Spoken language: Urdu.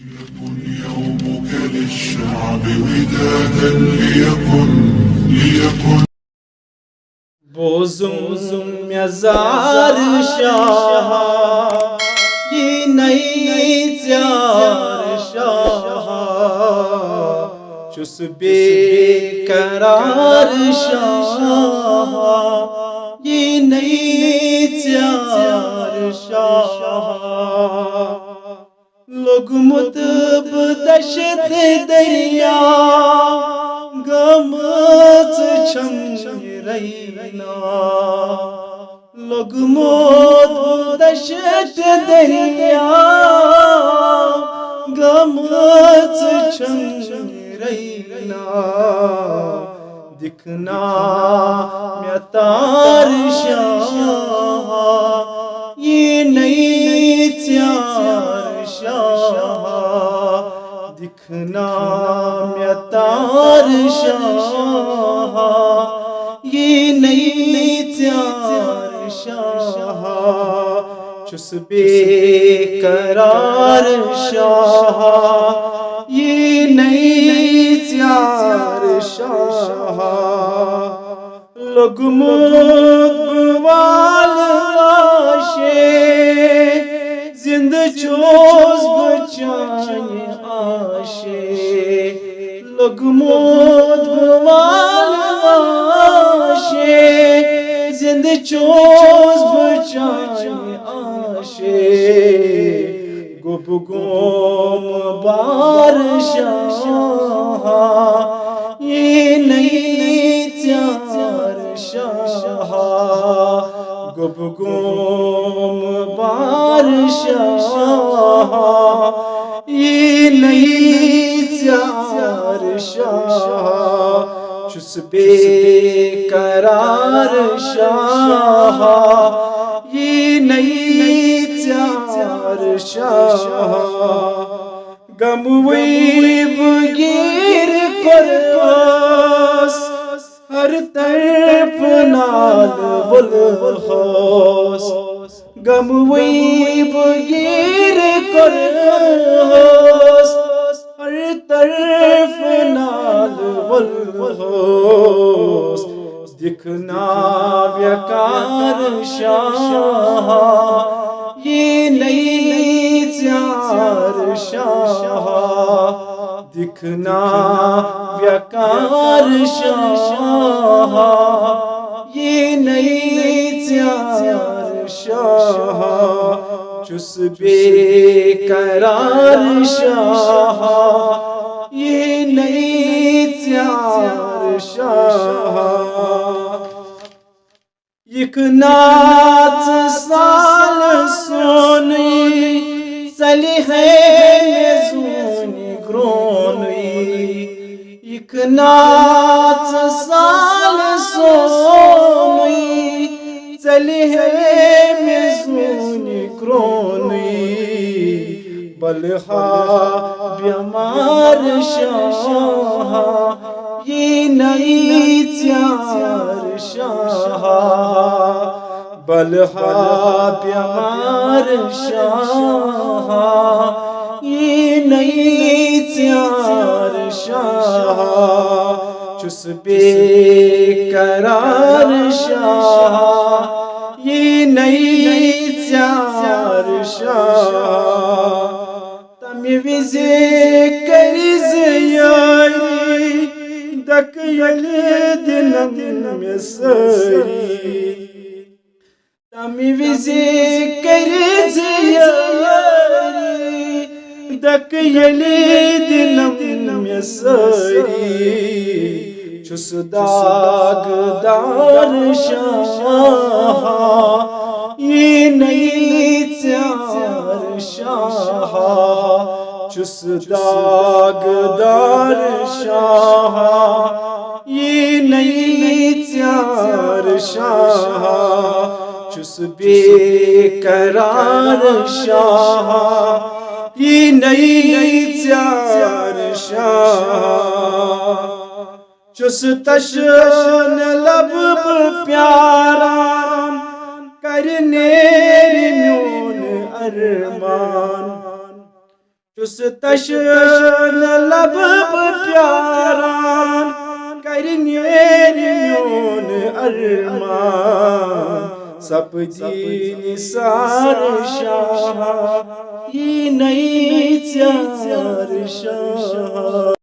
ليكن يومك للشعب ودادا ليكن بوزم يزار شاه ينيت يار شاه چس بقرار شاه ينيت يار شاه لوگمت بدشت دریا گمت چھم رینا لوگمت بدشت دریا گمت چھم رینا دکھنا میں تار شاہ یہ نئی تیار شاہ دکھنا میں تار شاہ یہ نئی تیار شاہ چس بے قرار شاہ یہ نئی تیار شاہ لوگمت بوال آشے زند چوز بچانی آشے لوگمت بوال آشے زند چوز بچانی آشے گب گوم بار شاہ یہ نئی تیار شاہ گب گوم بار شاہ یہ نئی تیار شاہ چس بے قرار شاہ یہ نئی تیار شاہ گموی بگیر کرس ہر طرف نال والخوص گموی بگیر کرس ہر طرف نال والخوص دکھنا بیکار شاہ یہ نئی تیار شاہ دکھنا بیکار شاہ یہ نئی تیار شاہ چس بے قرار شاہ یہ نئی تیار شاہ یک نات سال سونی سلیحے میزونی گرونی یک نات سال سونی سلیحے میزونی گرونی بلہا بیمار شاہ یہ نئی تیار شاہ بلہا بیمار شاہ یہ نئی تیار شاہ چس بے قرار شاہ یہ نئی تیار شاہ تمی وزی کریز یاری دک یلی دنم میں سری تمی وزی کریز یاری دک یلی دنم میں سری چس داغ دار شاہ یہ نئی تیار شاہ چس داغ دار شاہ یہ نئی تیار شاہ چس بے قرار شاہ یہ نئی تیار شاہ چس تشن لب پیاران کرنے میون ارمان چس تشن لب پیاران کرنیر میون ارمان سپدی نثار شاہ یہ نئی ژیار شاہ